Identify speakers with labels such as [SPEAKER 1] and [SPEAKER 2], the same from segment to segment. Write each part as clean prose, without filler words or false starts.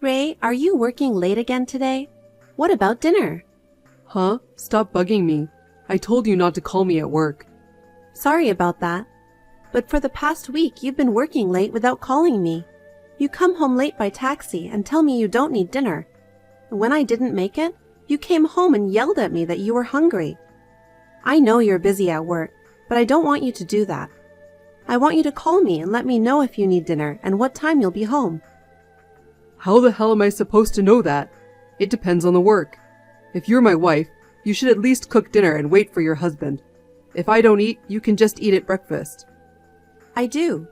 [SPEAKER 1] Ray, are you working late again today? What about dinner?
[SPEAKER 2] Huh? Stop bugging me. I told you not to call me at work.
[SPEAKER 1] Sorry about that. But for the past week, you've been working late without calling me. You come home late by taxi and tell me you don't need dinner. And when I didn't make it, you came home and yelled at me that you were hungry. I know you're busy at work, but I don't want you to do that. I want you to call me and let me know if you need dinner and what time you'll be home.
[SPEAKER 2] How the hell am I supposed to know that? It depends on the work. If you're my wife, you should at least cook dinner and wait for your husband. If I don't eat, you can just eat at breakfast.
[SPEAKER 1] I do,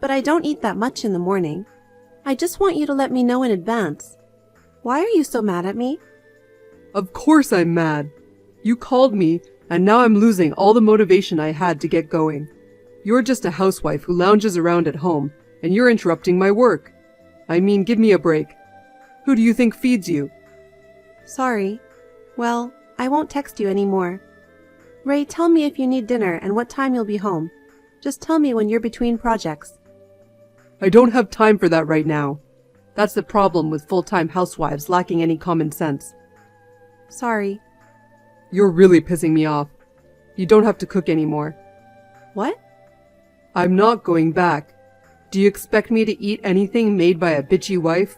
[SPEAKER 1] but I don't eat that much in the morning. I just want you to let me know in advance. Why are you so mad at me?
[SPEAKER 2] Of course I'm mad. You called me, and now I'm losing all the motivation I had to get going. You're just a housewife who lounges around at home, and you're interrupting my work. I mean, give me a break. Who do you think feeds you?
[SPEAKER 1] Sorry. Well, I won't text you anymore. Ray, tell me if you need dinner and what time you'll be home. Just tell me when you're between projects.
[SPEAKER 2] I don't have time for that right now. That's the problem with full-time housewives lacking any common sense.
[SPEAKER 1] Sorry.
[SPEAKER 2] You're really pissing me off. You don't have to cook anymore.
[SPEAKER 1] What?
[SPEAKER 2] I'm not going back. Do you expect me to eat anything made by a bitchy wife?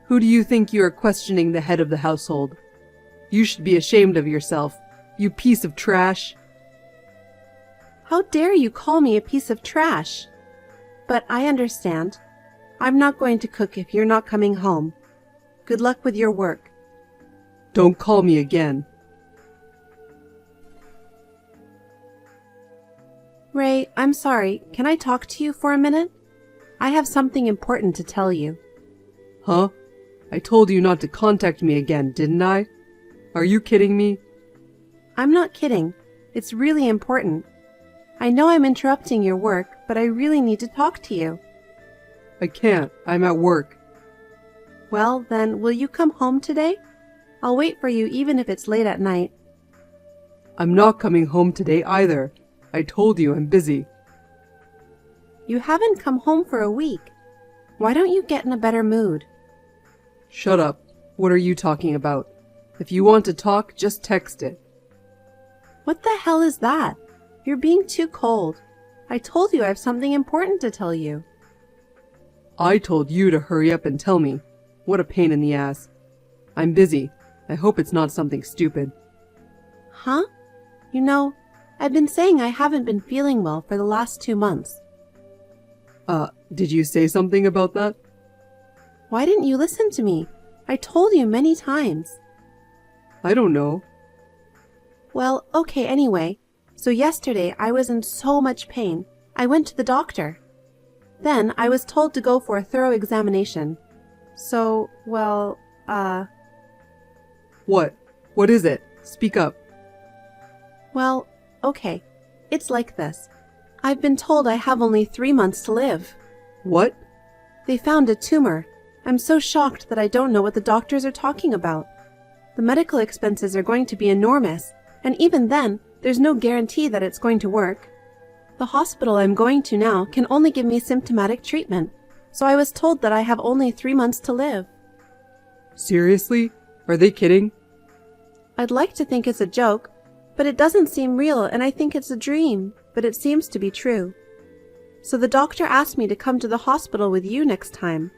[SPEAKER 2] Who do you think you are questioning the head of the household? You should be ashamed of yourself, you piece of trash.
[SPEAKER 1] How dare you call me a piece of trash? But I understand. I'm not going to cook if you're not coming home. Good luck with your work.
[SPEAKER 2] Don't call me again.
[SPEAKER 1] Ray, I'm sorry. Can I talk to you for a minute? I have something important to tell you.
[SPEAKER 2] Huh? I told you not to contact me again, didn't I? Are you kidding me?
[SPEAKER 1] I'm not kidding. It's really important. I know I'm interrupting your work, but I really need to talk to you.
[SPEAKER 2] I can't. I'm at work.
[SPEAKER 1] Well, then, will you come home today? I'll wait for you even if it's late at night.
[SPEAKER 2] I'm not coming home today either. I told you I'm busy.
[SPEAKER 1] You haven't come home for a week. Why don't you get in a better mood?
[SPEAKER 2] Shut up. What are you talking about? If you want to talk, just text it.
[SPEAKER 1] What the hell is that? You're being too cold. I told you I have something important to tell you.
[SPEAKER 2] I told you to hurry up and tell me. What a pain in the ass. I'm busy. I hope it's not something stupid.
[SPEAKER 1] Huh? You know, I've been saying I haven't been feeling well for the last 2 months.
[SPEAKER 2] Did you say something about that?
[SPEAKER 1] Why didn't you listen to me? I told you many times.
[SPEAKER 2] I don't know.
[SPEAKER 1] Well, okay, anyway. So yesterday I was in so much pain. I went to the doctor. Then I was told to go for a thorough examination. So, well,
[SPEAKER 2] What? What is it? Speak up.
[SPEAKER 1] Well, okay. It's like this. I've been told I have only 3 months to live.
[SPEAKER 2] What?
[SPEAKER 1] They found a tumor. I'm so shocked that I don't know what the doctors are talking about. The medical expenses are going to be enormous, and even then, there's no guarantee that it's going to work. The hospital I'm going to now can only give me symptomatic treatment, so I was told that I have only 3 months to live.
[SPEAKER 2] Seriously? Are they kidding?
[SPEAKER 1] I'd like to think it's a joke, but it doesn't seem real, and I think it's a dream, but it seems to be true. So the doctor asked me to come to the hospital with you next time.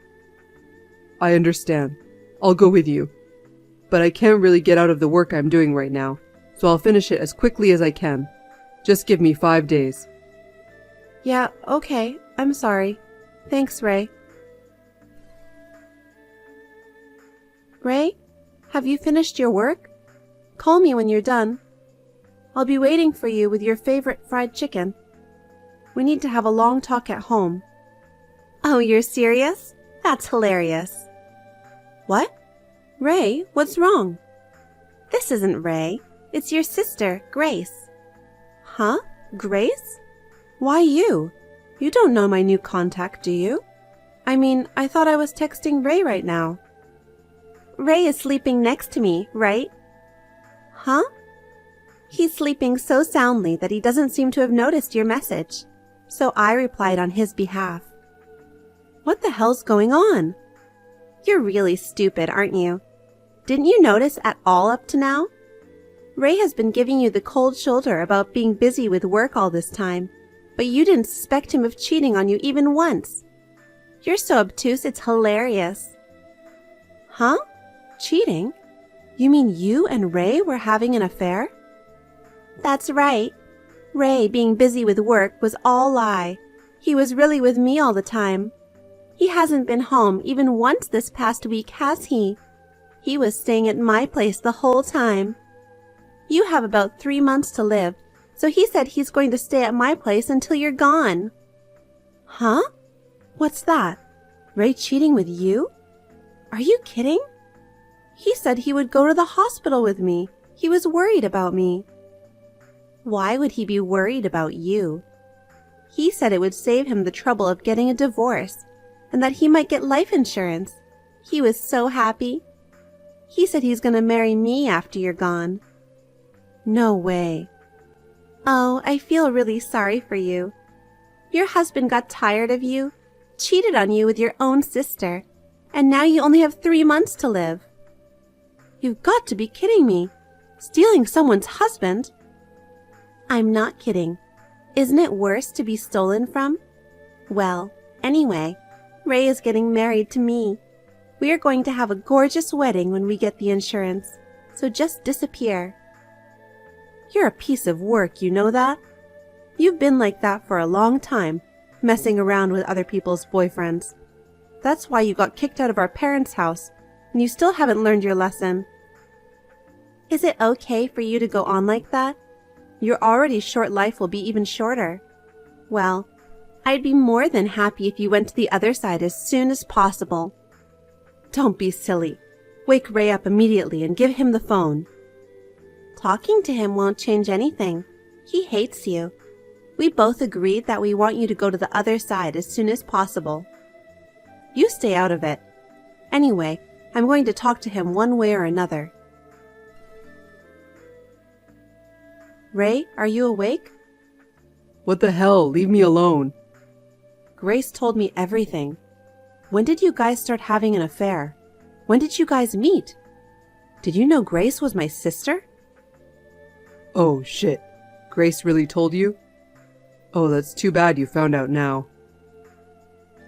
[SPEAKER 2] I understand. I'll go with you. But I can't really get out of the work I'm doing right now, so I'll finish it as quickly as I can. Just give me 5 days.
[SPEAKER 1] Yeah, okay. I'm sorry. Thanks, Ray. Ray, have you finished your work? Call me when you're done. I'll be waiting for you with your favorite fried chicken. We need to have a long talk at home. Oh, you're serious? That's hilarious. What? Ray, what's wrong? This isn't Ray. It's your sister, Grace. Huh? Grace? Why you? You don't know my new contact, do you? I mean, I thought I was texting Ray right now. Ray is sleeping next to me, right? Huh? He's sleeping so soundly that he doesn't seem to have noticed your message. So I replied on his behalf. What the hell's going on? You're really stupid, aren't you? Didn't you notice at all up to now? Ray has been giving you the cold shoulder about being busy with work all this time, but you didn't suspect him of cheating on you even once. You're so obtuse, it's hilarious. Huh? Cheating? You mean you and Ray were having an affair? That's right. Ray being busy with work was all lie. He was really with me all the time. He hasn't been home even once this past week, has he? He was staying at my place the whole time. You have about 3 months to live, so he said he's going to stay at my place until you're gone. Huh? What's that? Ray cheating with you? Are you kidding? He said he would go to the hospital with me. He was worried about me. Why would he be worried about you? He said it would save him the trouble of getting a divorce and that he might get life insurance. He was so happy. He said he's going to marry me after you're gone. No way. Oh, I feel really sorry for you. Your husband got tired of you, cheated on you with your own sister, and now you only have 3 months to live. You've got to be kidding me. Stealing someone's husband? I'm not kidding. Isn't it worse to be stolen from? Well, anyway, Ray is getting married to me. We are going to have a gorgeous wedding when we get the insurance, so just disappear. You're a piece of work, you know that? You've been like that for a long time, messing around with other people's boyfriends. That's why you got kicked out of our parents' house, and you still haven't learned your lesson. Is it okay for you to go on like that? Your already short life will be even shorter. Well, I'd be more than happy if you went to the other side as soon as possible. Don't be silly. Wake Ray up immediately and give him the phone. Talking to him won't change anything. He hates you. We both agreed that we want you to go to the other side as soon as possible. You stay out of it. Anyway, I'm going to talk to him one way or another. Ray, are you awake?
[SPEAKER 2] What the hell? Leave me alone.
[SPEAKER 1] Grace told me everything. When did you guys start having an affair? When did you guys meet? Did you know Grace was my sister?
[SPEAKER 2] Oh, shit. Grace really told you? Oh, that's too bad you found out now.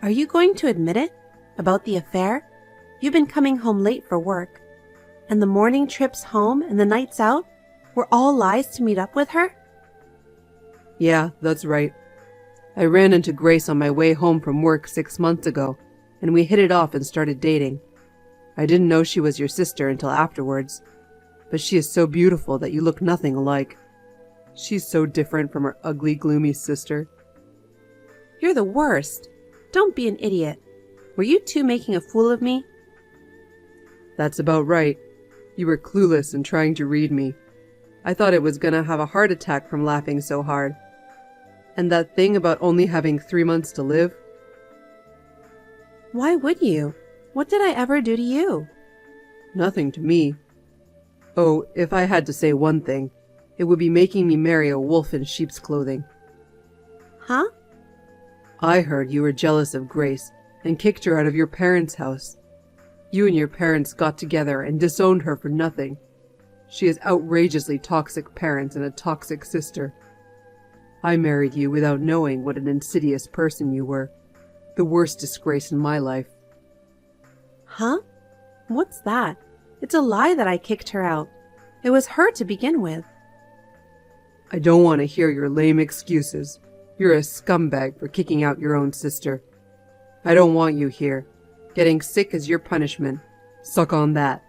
[SPEAKER 1] Are you going to admit it? About the affair? You've been coming home late for work. And the morning trips home and the nights out were all lies to meet up with her?
[SPEAKER 2] Yeah, that's right. I ran into Grace on my way home from work 6 months ago, and we hit it off and started dating. I didn't know she was your sister until afterwards, but she is so beautiful that you look nothing alike. She's so different from her ugly, gloomy sister.
[SPEAKER 1] You're the worst. Don't be an idiot. Were you two making a fool of me?
[SPEAKER 2] That's about right. You were clueless and trying to read me. I thought it was gonna have a heart attack from laughing so hard. And that thing about only having 3 months to live?
[SPEAKER 1] Why would you? What did I ever do to you?
[SPEAKER 2] Nothing to me. Oh, if I had to say one thing, it would be making me marry a wolf in sheep's clothing.
[SPEAKER 1] Huh?
[SPEAKER 2] I heard you were jealous of Grace and kicked her out of your parents' house. You and your parents got together and disowned her for nothing. She has outrageously toxic parents and a toxic sister. I married you without knowing what an insidious person you were. The worst disgrace in my life.
[SPEAKER 1] Huh? What's that? It's a lie that I kicked her out. It was her to begin with.
[SPEAKER 2] I don't want to hear your lame excuses. You're a scumbag for kicking out your own sister. I don't want you here. Getting sick is your punishment. Suck on that.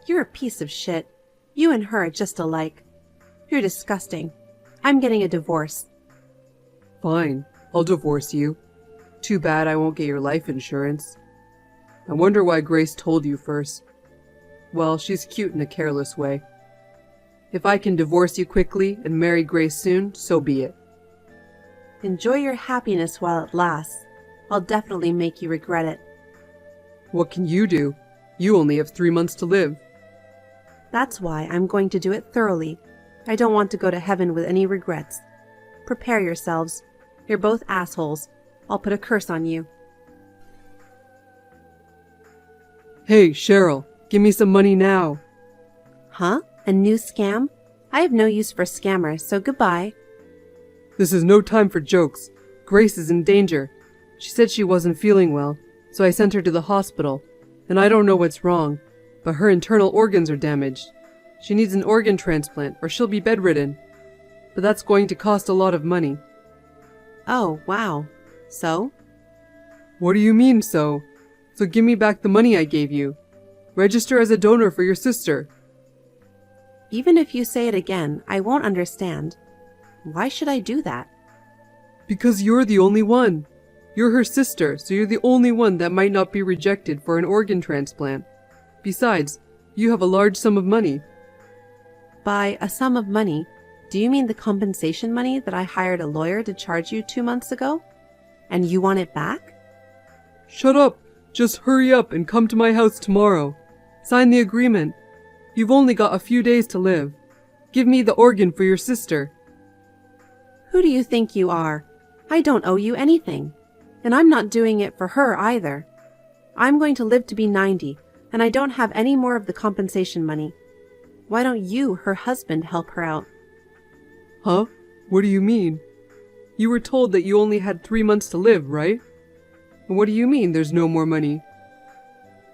[SPEAKER 1] You're a piece of shit. You and her are just alike. You're disgusting. I'm getting a divorce.
[SPEAKER 2] Fine, I'll divorce you. Too bad I won't get your life insurance. I wonder why Grace told you first. Well, she's cute in a careless way. If I can divorce you quickly and marry Grace soon, so be it.
[SPEAKER 1] Enjoy your happiness while it lasts. I'll definitely make you regret it.
[SPEAKER 2] What can you do? You only have 3 months to live.
[SPEAKER 1] That's why I'm going to do it thoroughly. I don't want to go to heaven with any regrets. Prepare yourselves. You're both assholes. I'll put a curse on you.
[SPEAKER 2] Hey, Cheryl, give me some money now.
[SPEAKER 1] Huh? A new scam? I have no use for scammers, so goodbye.
[SPEAKER 2] This is no time for jokes. Grace is in danger. She said she wasn't feeling well, so I sent her to the hospital. And I don't know what's wrong, but her internal organs are damaged. She needs an organ transplant or she'll be bedridden. But that's going to cost a lot of money.
[SPEAKER 1] Oh, wow. So?
[SPEAKER 2] What do you mean, so? So give me back the money I gave you. Register as a donor for your sister.
[SPEAKER 1] Even if you say it again, I won't understand. Why should I do that?
[SPEAKER 2] Because you're the only one. You're her sister, so you're the only one that might not be rejected for an organ transplant. Besides, you have a large sum of money.
[SPEAKER 1] By a sum of money, do you mean the compensation money that I hired a lawyer to charge you 2 months ago? And you want it back?
[SPEAKER 2] Shut up! Just hurry up and come to my house tomorrow. Sign the agreement. You've only got a few days to live. Give me the organ for your sister.
[SPEAKER 1] Who do you think you are? I don't owe you anything. And I'm not doing it for her either. I'm going to live to be 90, and I don't have any more of the compensation money. Why don't you, her husband, help her out?
[SPEAKER 2] Huh? What do you mean? You were told that you only had 3 months to live, right? And what do you mean there's no more money?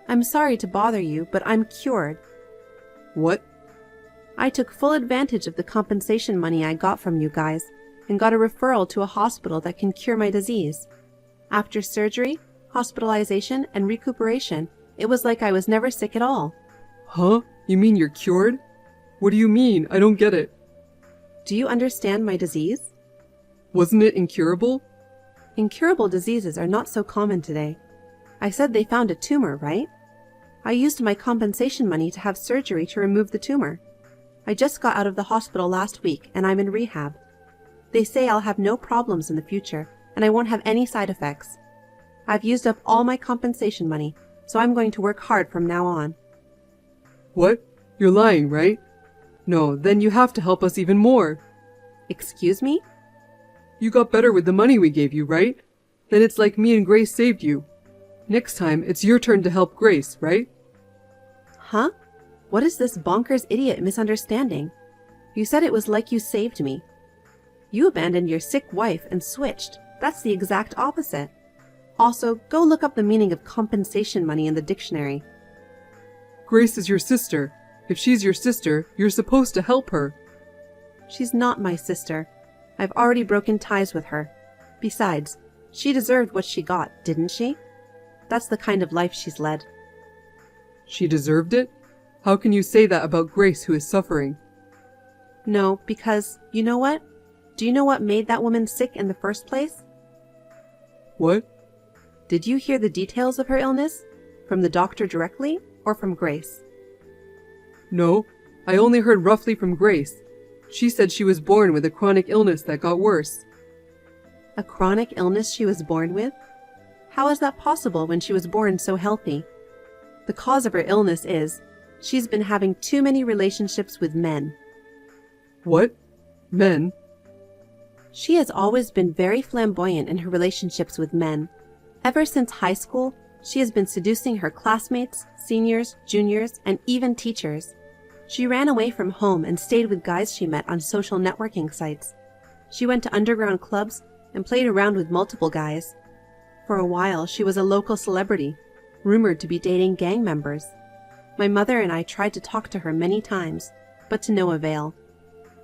[SPEAKER 1] I'm sorry to bother you, but I'm cured.
[SPEAKER 2] What?
[SPEAKER 1] I took full advantage of the compensation money I got from you guys and got a referral to a hospital that can cure my disease. After surgery, hospitalization, and recuperation, it was like I was never sick at all.
[SPEAKER 2] Huh? You mean you're cured? What do you mean? I don't get it.
[SPEAKER 1] Do you understand my disease?
[SPEAKER 2] Wasn't it incurable?
[SPEAKER 1] Incurable diseases are not so common today. I said they found a tumor, right? I used my compensation money to have surgery to remove the tumor. I just got out of the hospital last week and I'm in rehab. They say I'll have no problems in the future and I won't have any side effects. I've used up all my compensation money, so I'm going to work hard from now on.
[SPEAKER 2] What? You're lying, right? No, then you have to help us even more.
[SPEAKER 1] Excuse me?
[SPEAKER 2] You got better with the money we gave you, right? Then it's like me and Grace saved you. Next time, it's your turn to help Grace, right?
[SPEAKER 1] Huh? What is this bonkers idiot misunderstanding? You said it was like you saved me. You abandoned your sick wife and switched. That's the exact opposite. Also, go look up the meaning of compensation money in the dictionary.
[SPEAKER 2] Grace is your sister. If she's your sister, you're supposed to help her.
[SPEAKER 1] She's not my sister. I've already broken ties with her. Besides, she deserved what she got, didn't she? That's the kind of life she's led.
[SPEAKER 2] She deserved it? How can you say that about Grace, who is suffering?
[SPEAKER 1] No, because, you know what? Do you know what made that woman sick in the first place?
[SPEAKER 2] What?
[SPEAKER 1] Did you hear the details of her illness? From the doctor directly, or from Grace?
[SPEAKER 2] No, I only heard roughly from Grace. She said she was born with a chronic illness that got worse.
[SPEAKER 1] A chronic illness she was born with? How is that possible when she was born so healthy? The cause of her illness is, she's been having too many relationships with men.
[SPEAKER 2] What? Men?
[SPEAKER 1] She has always been very flamboyant in her relationships with men. Ever since high school, she has been seducing her classmates, seniors, juniors, and even teachers. She ran away from home and stayed with guys she met on social networking sites. She went to underground clubs and played around with multiple guys. For a while, she was a local celebrity, rumored to be dating gang members. My mother and I tried to talk to her many times, but to no avail.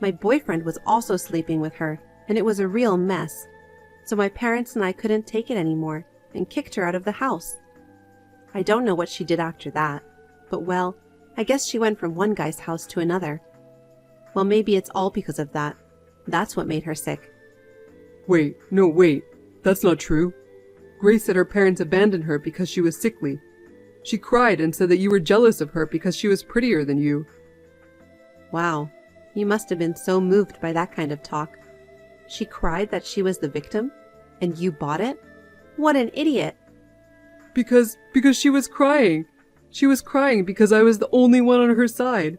[SPEAKER 1] My boyfriend was also sleeping with her, and it was a real mess. So my parents and I couldn't take it anymore and kicked her out of the house. I don't know what she did after that, but well, I guess she went from one guy's house to another. Well, maybe it's all because of that. That's what made her sick.
[SPEAKER 2] Wait, that's not true. Grace said her parents abandoned her because she was sickly. She cried and said that you were jealous of her because she was prettier than you.
[SPEAKER 1] Wow, you must have been so moved by that kind of talk. She cried that she was the victim? And you bought it? What an idiot!
[SPEAKER 2] Because she was crying. She was crying because I was the only one on her side.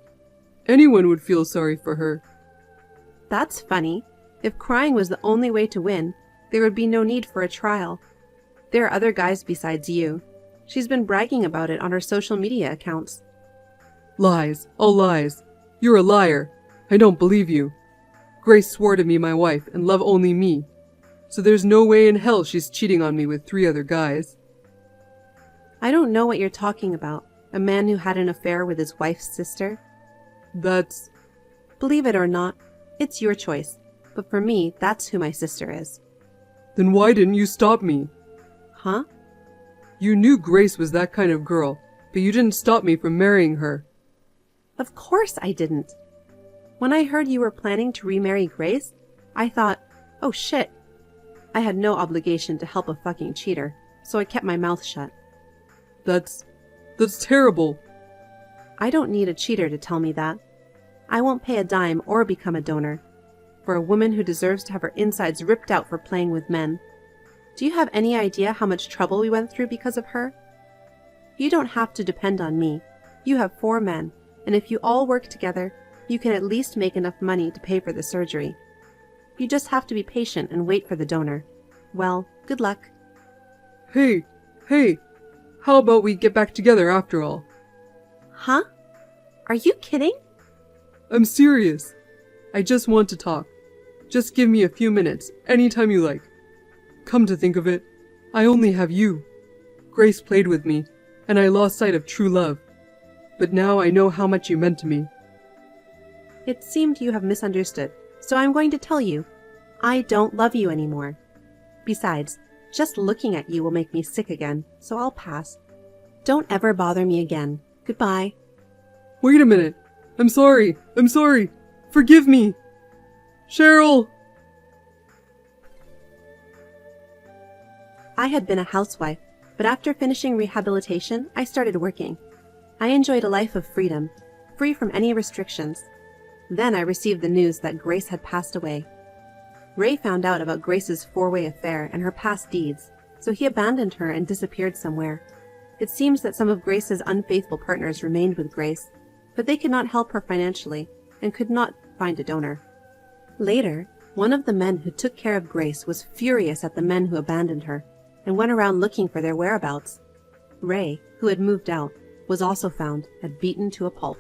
[SPEAKER 2] Anyone would feel sorry for her.
[SPEAKER 1] That's funny. If crying was the only way to win, there would be no need for a trial. There are other guys besides you. She's been bragging about it on her social media accounts.
[SPEAKER 2] Lies, all lies. You're a liar. I don't believe you. Grace swore to be my wife and love only me. So there's no way in hell she's cheating on me with 3 other guys.
[SPEAKER 1] I don't know what you're talking about. A man who had an affair with his wife's sister?
[SPEAKER 2] That's...
[SPEAKER 1] Believe it or not, it's your choice. But for me, that's who my sister is.
[SPEAKER 2] Then why didn't you stop me?
[SPEAKER 1] Huh?
[SPEAKER 2] You knew Grace was that kind of girl, but you didn't stop me from marrying her.
[SPEAKER 1] Of course I didn't. When I heard you were planning to remarry Grace, I thought, oh shit. I had no obligation to help a fucking cheater, so I kept my mouth shut.
[SPEAKER 2] That's terrible.
[SPEAKER 1] I don't need a cheater to tell me that. I won't pay a dime or become a donor for a woman who deserves to have her insides ripped out for playing with men. Do you have any idea how much trouble we went through because of her? You don't have to depend on me. You have 4 men, and if you all work together, you can at least make enough money to pay for the surgery. You just have to be patient and wait for the donor. Well, good luck.
[SPEAKER 2] Hey, how about we get back together after all?
[SPEAKER 1] Huh? Are you kidding?
[SPEAKER 2] I'm serious. I just want to talk. Just give me a few minutes, anytime you like. Come to think of it, I only have you. Grace played with me, and I lost sight of true love. But now I know how much you meant to me.
[SPEAKER 1] It seemed you have misunderstood, so I'm going to tell you. I don't love you anymore. Besides, just looking at you will make me sick again, so I'll pass. Don't ever bother me again. Goodbye.
[SPEAKER 2] Wait a minute. I'm sorry. Forgive me. Cheryl!
[SPEAKER 1] I had been a housewife, but after finishing rehabilitation, I started working. I enjoyed a life of freedom, free from any restrictions. Then I received the news that Grace had passed away. Ray found out about Grace's 4-way affair and her past deeds, so he abandoned her and disappeared somewhere. It seems that some of Grace's unfaithful partners remained with Grace, but they could not help her financially and could not find a donor. Later, one of the men who took care of Grace was furious at the men who abandoned her and went around looking for their whereabouts. Ray, who had moved out, was also found and beaten to a pulp.